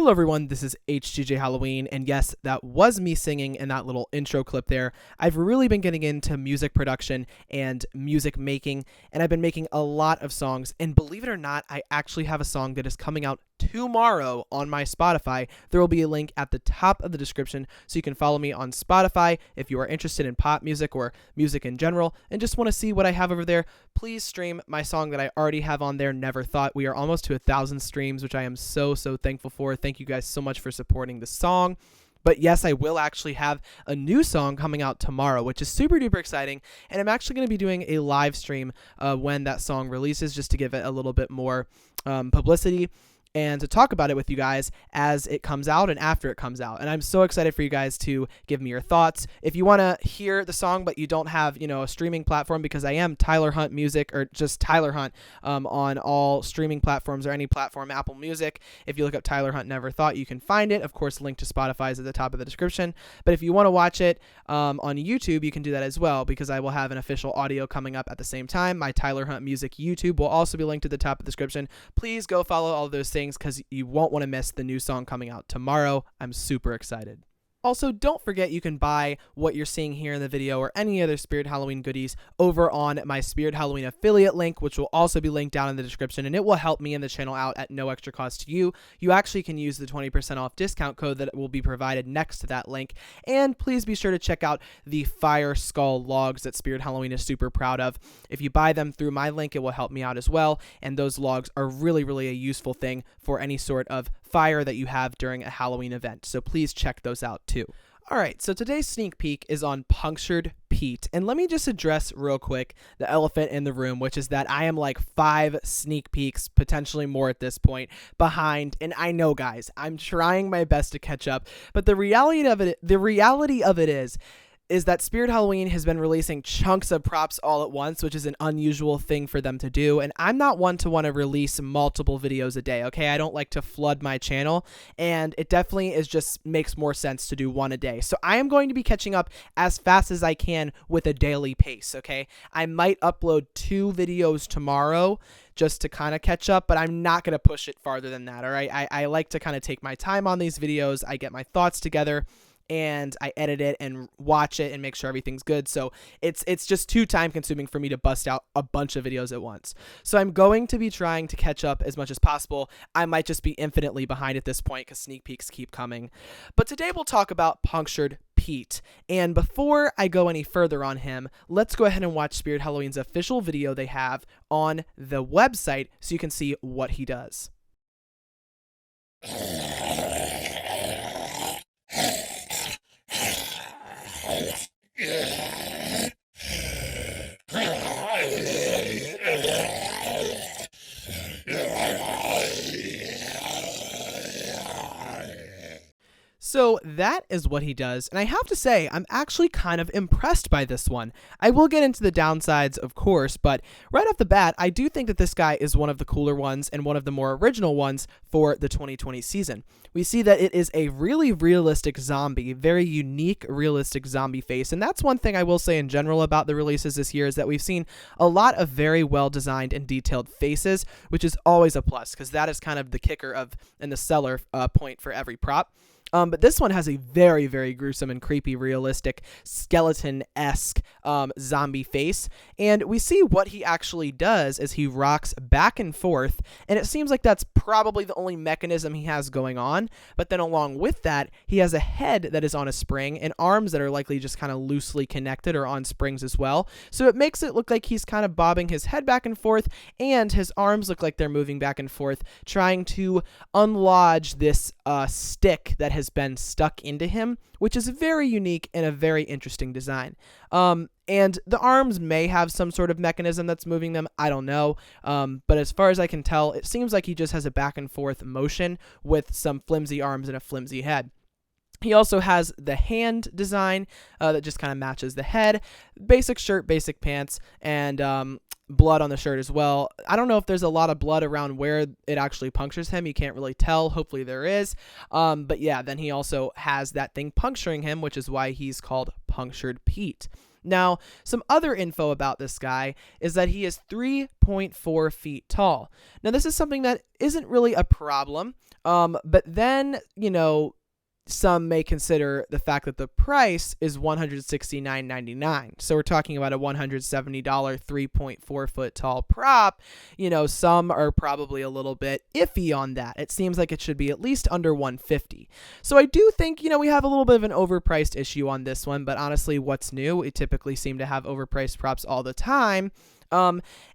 Hello everyone, this is HGJ Halloween, and yes, that was me singing in that little intro clip there. I've really been getting into music production and music making, and I've been making a lot of songs, and believe it or not, I actually have a song that is coming out tomorrow on my Spotify. There will be a link at the top of the description so you can follow me on Spotify if you are interested in pop music or music in general and just want to see what I have over there. Please stream my song that I already have on there, Never Thought. We are almost to 1,000 streams, which I am so thankful for. Thank you guys so much for supporting the song. But yes, I will actually have a new song coming out tomorrow, which is super duper exciting. And I'm actually going to be doing a live stream when that song releases, just to give it a little bit more publicity and to talk about it with you guys as it comes out and after it comes out. And I'm so excited for you guys to give me your thoughts. If you want to hear the song but you don't have, a streaming platform, because I am Tyler Hunt Music, or just Tyler Hunt on all streaming platforms or any platform, Apple Music. If you look up Tyler Hunt Never Thought, you can find it. Of course, link to Spotify is at the top of the description. But if you want to watch it on YouTube, you can do that as well, because I will have an official audio coming up at the same time. My Tyler Hunt Music YouTube will also be linked at the top of the description. Please go follow all of those things, because you won't want to miss the new song coming out tomorrow. I'm super excited. Also, don't forget you can buy what you're seeing here in the video or any other Spirit Halloween goodies over on my Spirit Halloween affiliate link, which will also be linked down in the description, and it will help me and the channel out at no extra cost to you. You actually can use the 20% off discount code that will be provided next to that link. And please be sure to check out the Fire Skull logs that Spirit Halloween is super proud of. If you buy them through my link, it will help me out as well, and those logs are really a useful thing for any sort of fire that you have during a Halloween event. So please check those out too. Alright, so today's sneak peek is on Punctured Pete, and let me just address real quick the elephant in the room, which is that I am like 5 sneak peeks, potentially more at this point, behind, and I know, guys, I'm trying my best to catch up, but the reality of it is that Spirit Halloween has been releasing chunks of props all at once, which is an unusual thing for them to do, and I'm not one to want to release multiple videos a day, okay? I don't like to flood my channel, and it definitely just makes more sense to do one a day. So I am going to be catching up as fast as I can with a daily pace, okay? I might upload 2 videos tomorrow just to kind of catch up, but I'm not going to push it farther than that, all right? I like to kind of take my time on these videos. I get my thoughts together, and I edit it and watch it and make sure everything's good. So it's just too time consuming for me to bust out a bunch of videos at once. So I'm going to be trying to catch up as much as possible. I might just be infinitely behind at this point because sneak peeks keep coming. But today we'll talk about Punctured Pete. And before I go any further on him, let's go ahead and watch Spirit Halloween's official video they have on the website so you can see what he does. So that is what he does, and I have to say, I'm actually kind of impressed by this one. I will get into the downsides, of course, but right off the bat, I do think that this guy is one of the cooler ones and one of the more original ones for the 2020 season. We see that it is a really realistic zombie, very unique realistic zombie face, and that's one thing I will say in general about the releases this year is that we've seen a lot of very well designed and detailed faces, which is always a plus, because that is kind of the kicker of and the seller point for every prop. But this one has a very gruesome and creepy, realistic, skeleton-esque zombie face. And we see what he actually does as he rocks back and forth. And it seems like that's probably the only mechanism he has going on. But then along with that, he has a head that is on a spring and arms that are likely just kind of loosely connected or on springs as well. So it makes it look like he's kind of bobbing his head back and forth, and his arms look like they're moving back and forth, trying to unlodge this stick that has been stuck into him, which is very unique and a very interesting design. And the arms may have some sort of mechanism that's moving them. I don't know. But as far as I can tell, it seems like he just has a back and forth motion with some flimsy arms and a flimsy head. He also has the hand design that just kind of matches the head. Basic shirt, basic pants, and blood on the shirt as well. I don't know if there's a lot of blood around where it actually punctures him. You can't really tell. Hopefully there is. But yeah, then he also has that thing puncturing him, which is why he's called Punctured Pete. Now, some other info about this guy is that he is 3.4 feet tall. Now, this is something that isn't really a problem. But then, some may consider the fact that the price is $169.99. So we're talking about a $170 3.4 foot tall prop. Some are probably a little bit iffy on that. It seems like it should be at least under $150. So I do think, we have a little bit of an overpriced issue on this one, but honestly, what's new? We typically seem to have overpriced props all the time.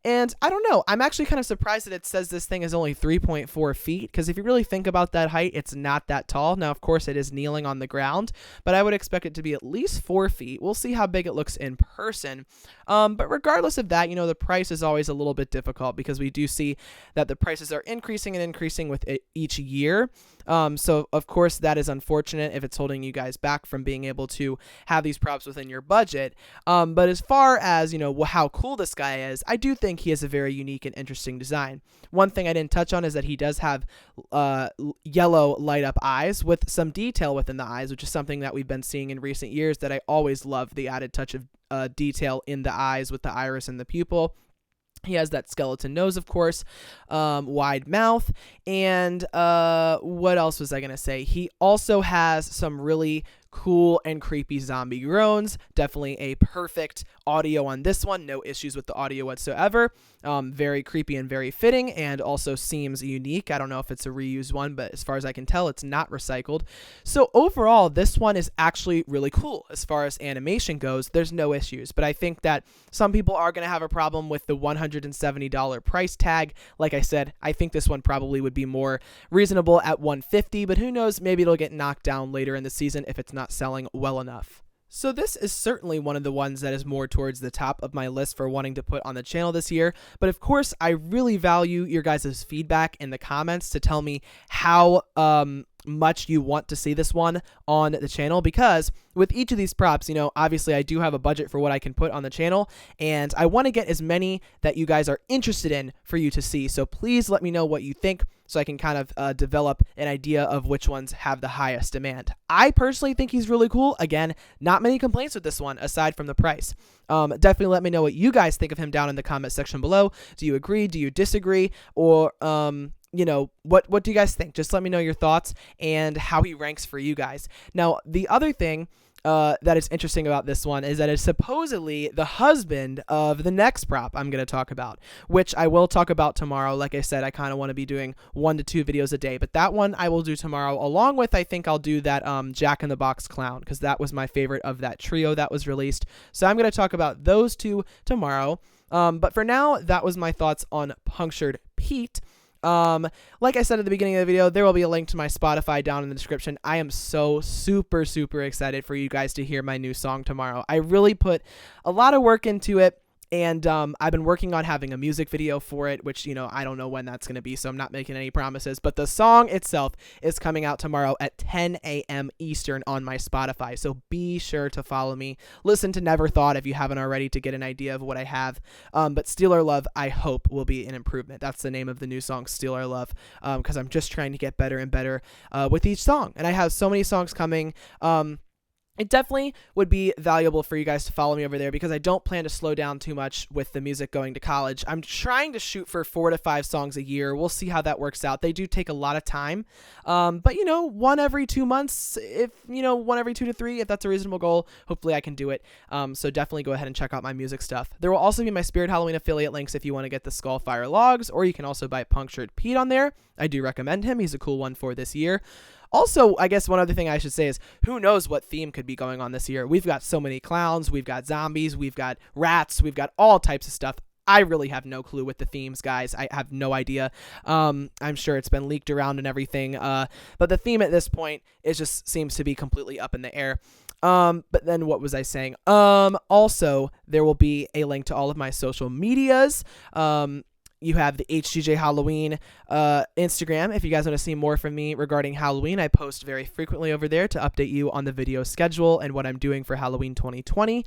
And I don't know, I'm actually kind of surprised that it says this thing is only 3.4 feet, because if you really think about that height, it's not that tall. Now, of course, it is kneeling on the ground, but I would expect it to be at least 4 feet. We'll see how big it looks in person. But regardless of that, the price is always a little bit difficult, because we do see that the prices are increasing and increasing with each year. So of course that is unfortunate if it's holding you guys back from being able to have these props within your budget. But as far as, how cool this guy is, I do think he has a very unique and interesting design. One thing I didn't touch on is that he does have yellow light up eyes with some detail within the eyes, which is something that we've been seeing in recent years that I always love, the added touch of detail in the eyes with the iris and the pupil. He has that skeleton nose, of course, wide mouth, and what else was I going to say? He also has some really cool and creepy zombie groans. Definitely a perfect audio on this one. No issues with the audio whatsoever. Very creepy and very fitting, and also seems unique. I don't know if it's a reused one, but as far as I can tell, it's not recycled. So overall, this one is actually really cool. As far as animation goes, there's no issues, but I think that some people are going to have a problem with the $170 price tag. Like I said, I think this one probably would be more reasonable at $150, but who knows, maybe it'll get knocked down later in the season if it's not selling well enough. So this is certainly one of the ones that is more towards the top of my list for wanting to put on the channel this year. But of course, I really value your guys' feedback in the comments to tell me how much you want to see this one on the channel, because with each of these props, obviously I do have a budget for what I can put on the channel, and I want to get as many that you guys are interested in for you to see. So please let me know what you think, so I can kind of develop an idea of which ones have the highest demand. I personally think he's really cool. Again, not many complaints with this one aside from the price. Definitely let me know what you guys think of him down in the comment section below. Do you agree? Do you disagree? Or what do you guys think? Just let me know your thoughts and how he ranks for you guys. Now, the other thing that is interesting about this one is that it's supposedly the husband of the next prop I'm going to talk about, which I will talk about tomorrow. Like I said, I kind of want to be doing 1 to 2 videos a day, but that one I will do tomorrow, along with, I think I'll do that Jack in the Box clown, because that was my favorite of that trio that was released. So I'm going to talk about those two tomorrow. But for now, that was my thoughts on Punctured Pete. Like I said at the beginning of the video, there will be a link to my Spotify down in the description. I am so super excited for you guys to hear my new song tomorrow. I really put a lot of work into it. And I've been working on having a music video for it, which, I don't know when that's going to be, so I'm not making any promises. But the song itself is coming out tomorrow at 10 a.m. Eastern on my Spotify. So be sure to follow me. Listen to Never Thought if you haven't already to get an idea of what I have. But Steal Our Love, I hope, will be an improvement. That's the name of the new song, Steal Our Love, because I'm just trying to get better and better with each song. And I have so many songs coming. It definitely would be valuable for you guys to follow me over there, because I don't plan to slow down too much with the music going to college. I'm trying to shoot for 4 to 5 songs a year. We'll see how that works out. They do take a lot of time. But, 1 every 2 months, if, 1 every 2 to 3, if that's a reasonable goal, hopefully I can do it. So definitely go ahead and check out my music stuff. There will also be my Spirit Halloween affiliate links if you want to get the Skullfire logs, or you can also buy Punctured Pete on there. I do recommend him. He's a cool one for this year. Also, I guess one other thing I should say is, who knows what theme could be going on this year? We've got so many clowns, we've got zombies, we've got rats, we've got all types of stuff. I really have no clue with the themes, guys. I have no idea. I'm sure it's been leaked around and everything. But the theme at this point, it just seems to be completely up in the air. But then what was I saying? Also, there will be a link to all of my social medias. You have the HGJ Halloween Instagram. If you guys want to see more from me regarding Halloween, I post very frequently over there to update you on the video schedule and what I'm doing for Halloween 2020.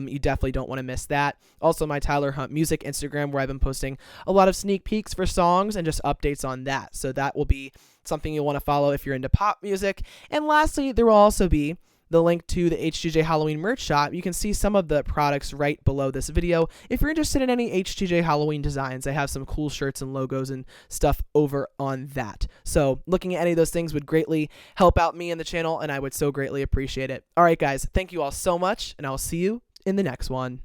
You definitely don't want to miss that. Also, my Tyler Hunt Music Instagram, where I've been posting a lot of sneak peeks for songs and just updates on that. So that will be something you'll want to follow if you're into pop music. And lastly, there will also be the link to the HGJ Halloween merch shop, you can see some of the products right below this video. If you're interested in any HGJ Halloween designs, I have some cool shirts and logos and stuff over on that. So looking at any of those things would greatly help out me and the channel, and I would so greatly appreciate it. All right, guys, thank you all so much, and I'll see you in the next one.